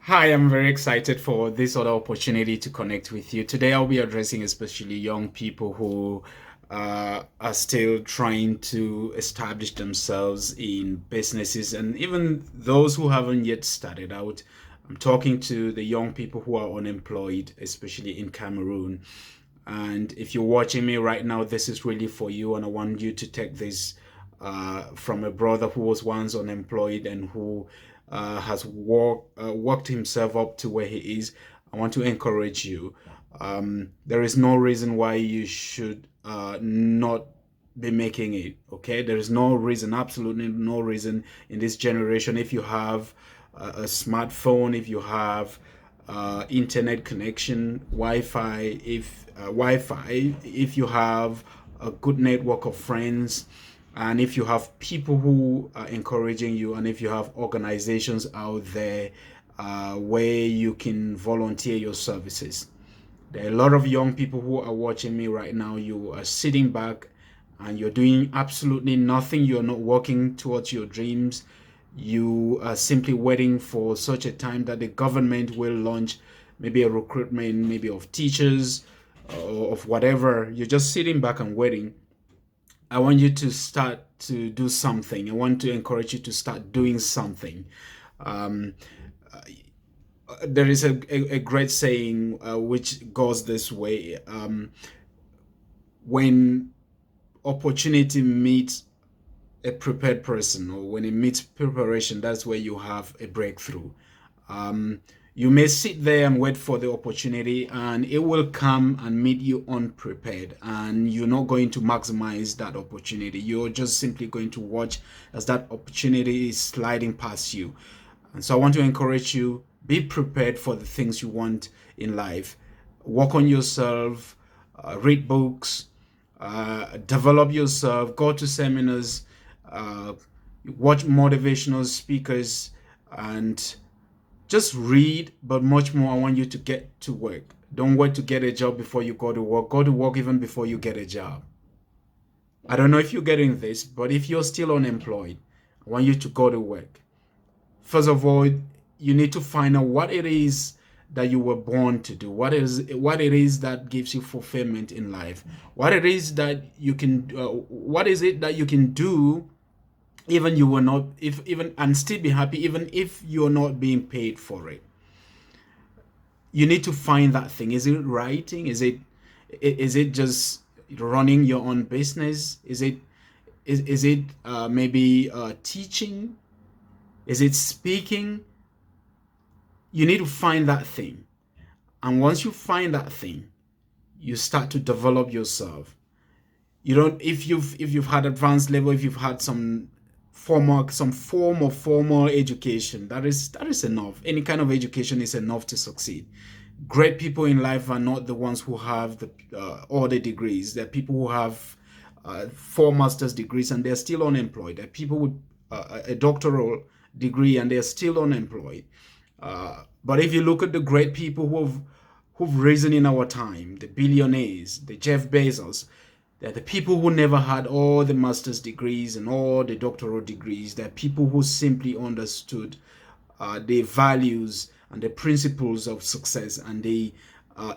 Hi, I'm very excited for this other opportunity to connect with you. Today, I'll be addressing especially young people who are still trying to establish themselves in businesses and even those who haven't yet started out. I'm talking to the young people who are unemployed, especially in Cameroon. And if you're watching me right now, this is really for you, and I want you to take this from a brother who was once unemployed and who has worked himself up to where he is. I want to encourage you. There is no reason why you should not be making it. Okay, there is no reason, absolutely no reason in this generation. If you have a smartphone, if you have internet connection, Wi-Fi, if you have a good network of friends, and if you have people who are encouraging you, and if you have organizations out there where you can volunteer your services. There are a lot of young people who are watching me right now. You are sitting back and you're doing absolutely nothing. You're not working towards your dreams. You are simply waiting for such a time that the government will launch maybe a recruitment, maybe of teachers or of whatever. You're just sitting back and waiting. I want you to start to do something. I want to encourage you to start doing something. Um, there is a great saying which goes this way: when opportunity meets a prepared person, or when it meets preparation, that's where you have a breakthrough. Um, you may sit there and wait for the opportunity, and it will come and meet you unprepared, and you're not going to maximize that opportunity. You're just simply going to watch as that opportunity is sliding past you. And so I want to encourage you, be prepared for the things you want in life. Work on yourself, read books, develop yourself, go to seminars, uh, watch motivational speakers, and just read. But much more, I want you to get to work. Don't wait to get a job before you go to work. Go to work even before you get a job. I don't know if you're getting this, but if you're still unemployed, I want you to go to work. First of all, you need to find out what it is that you were born to do. What it is that gives you fulfillment in life. What it is that you can. What is it that you can do, even you were not, if even and still be happy, even if you're not being paid for it. You need to find that thing. Is it writing? Is it just running your own business? Is it maybe teaching? Is it speaking? You need to find that thing. And once you find that thing, you start to develop yourself. You don't if you've had advanced level, if you've had some form of formal education, that is enough. Any kind of education is enough to succeed. Great people in life are not the ones who have the all the degrees. There are people who have four master's degrees and they're still unemployed. There are people with a doctoral degree and they're still unemployed. But if you look at the great people who've risen in our time, the billionaires, the Jeff Bezos, they're the people who never had all the master's degrees and all the doctoral degrees. They're people who simply understood the values and the principles of success, and they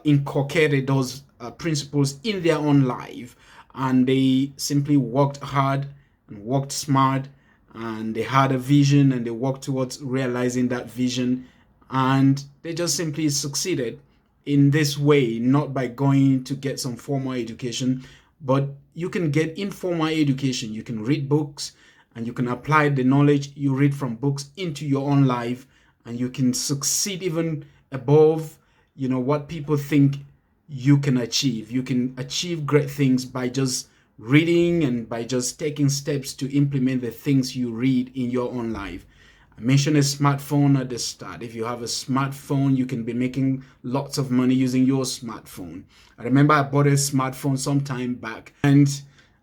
inculcated those principles in their own life, and they simply worked hard and worked smart, and they had a vision and they worked towards realizing that vision, and they just simply succeeded in this way, not by going to get some formal education, but you can get informal education. You can read books and you can apply the knowledge you read from books into your own life, and you can succeed even above what people think you can achieve. You can achieve great things by just reading and by just taking steps to implement the things you read in your own life. I mentioned a smartphone at the start. If you have a smartphone, you can be making lots of money using your smartphone. I remember I bought a smartphone some time back, and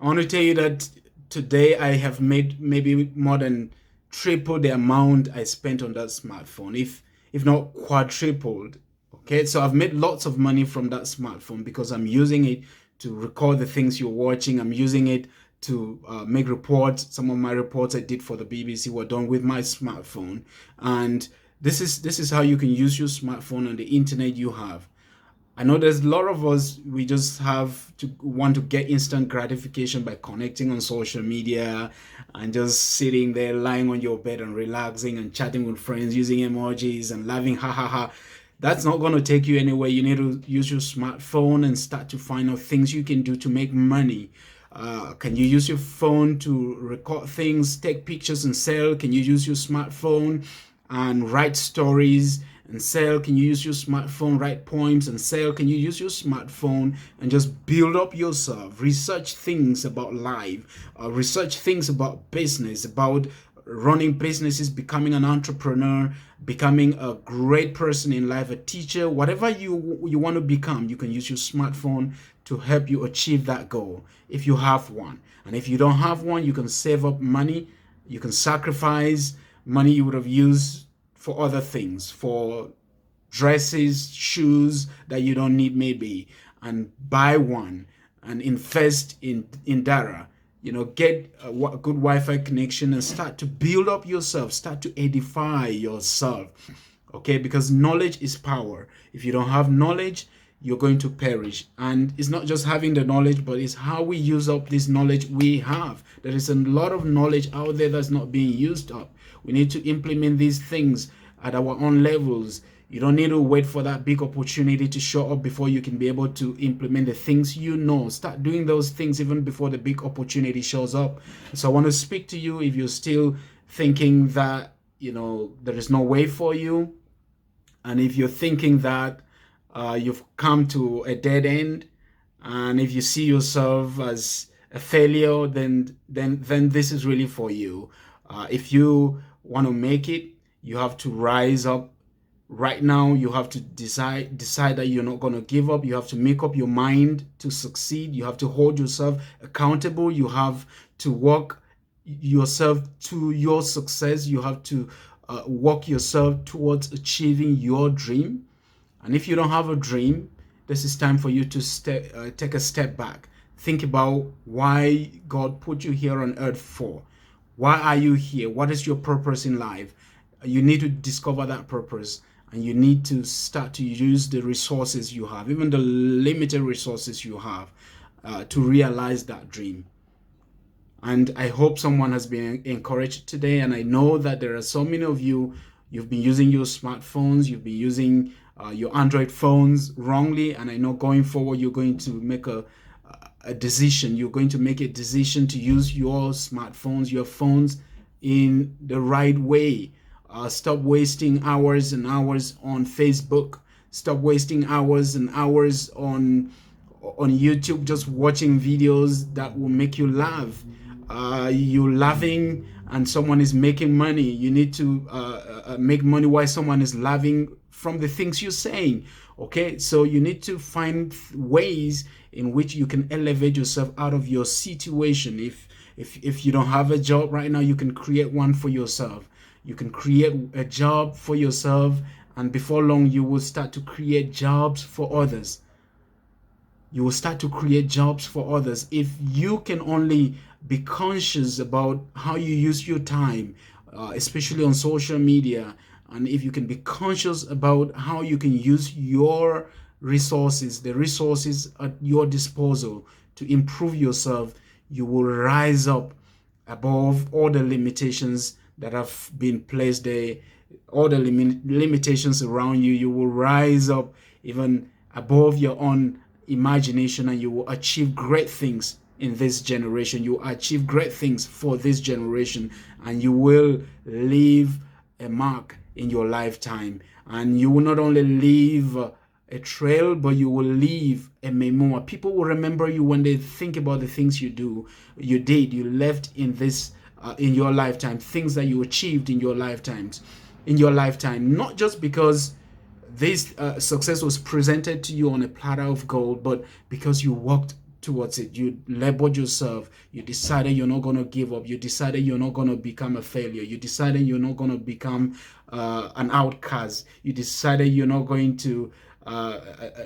I want to tell you that today I have made maybe more than triple the amount I spent on that smartphone, if not quadrupled. Okay, so I've made lots of money from that smartphone because I'm using it to record the things you're watching. I'm using it to make reports. Some of my reports I did for the BBC were done with my smartphone, and This is how you can use your smartphone and the internet you have. I know there's a lot of us, we just have to want to get instant gratification by connecting on social media and just sitting there lying on your bed and relaxing and chatting with friends using emojis and laughing ha ha ha. That's not going to take you anywhere. You need to use your smartphone and start to find out things you can do to make money. Can you use your phone to record things, take pictures and sell? Can you use your smartphone and write stories and sell? Can you use your smartphone, write poems and sell? Can you use your smartphone and just build up yourself? Research things about life, research things about business, about running businesses, becoming an entrepreneur, becoming a great person in life, a teacher, whatever you want to become. You can use your smartphone to help you achieve that goal if you have one. And if you don't have one, you can save up money. You can sacrifice money you would have used for other things, for dresses, shoes that you don't need maybe, and buy one and invest in data. Get a good Wi-Fi connection and start to build up yourself, start to edify yourself. Okay, because knowledge is power. If you don't have knowledge, you're going to perish. And it's not just having the knowledge, but it's how we use up this knowledge we have. There is a lot of knowledge out there that's not being used up. We need to implement these things at our own levels. You don't need to wait for that big opportunity to show up before you can be able to implement the things you know. Start doing those things even before the big opportunity shows up. So I want to speak to you if you're still thinking that, there is no way for you. And if you're thinking that you've come to a dead end, and if you see yourself as a failure, then this is really for you. If you want to make it, you have to rise up. Right now, you have to decide that you're not going to give up. You have to make up your mind to succeed. You have to hold yourself accountable. You have to walk yourself to your success. You have to walk yourself towards achieving your dream. And if you don't have a dream, this is time for you to take a step back. Think about why God put you here on earth for. Why are you here? What is your purpose in life? You need to discover that purpose, and you need to start to use the resources you have, even the limited resources you have, to realize that dream. And I hope someone has been encouraged today. And I know that there are so many of you, you've been using your smartphones, you've been using your Android phones wrongly. And I know going forward, you're going to make a decision. You're going to make a decision to use your smartphones, your phones in the right way. Stop wasting hours and hours on Facebook. Stop wasting hours and hours on YouTube, just watching videos that will make you laugh. You're laughing and someone is making money. You need to make money while someone is laughing from the things you're saying. Okay, so you need to find ways in which you can elevate yourself out of your situation. If you don't have a job right now, you can create one for yourself. You can create a job for yourself, and before long, you will start to create jobs for others. You will start to create jobs for others. If you can only be conscious about how you use your time, especially on social media, and if you can be conscious about how you can use your resources, the resources at your disposal to improve yourself, you will rise up above all the limitations that have been placed there, all the limitations around you. You will rise up even above your own imagination, and you will achieve great things in this generation. You will achieve great things for this generation, and you will leave a mark in your lifetime. And you will not only leave a trail, but you will leave a memoir. People will remember you when they think about the things you left in this in your lifetime, things that you achieved in your lifetime, not just because this success was presented to you on a platter of gold, but because you worked towards it. You labored yourself. You decided you're not going to give up. You decided you're not going to become a failure. You decided you're not going to become an outcast. You decided you're not going to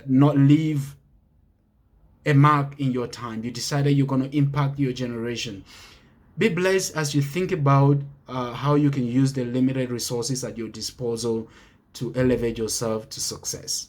not leave a mark in your time. You decided you're going to impact your generation. Be blessed as you think about how you can use the limited resources at your disposal to elevate yourself to success.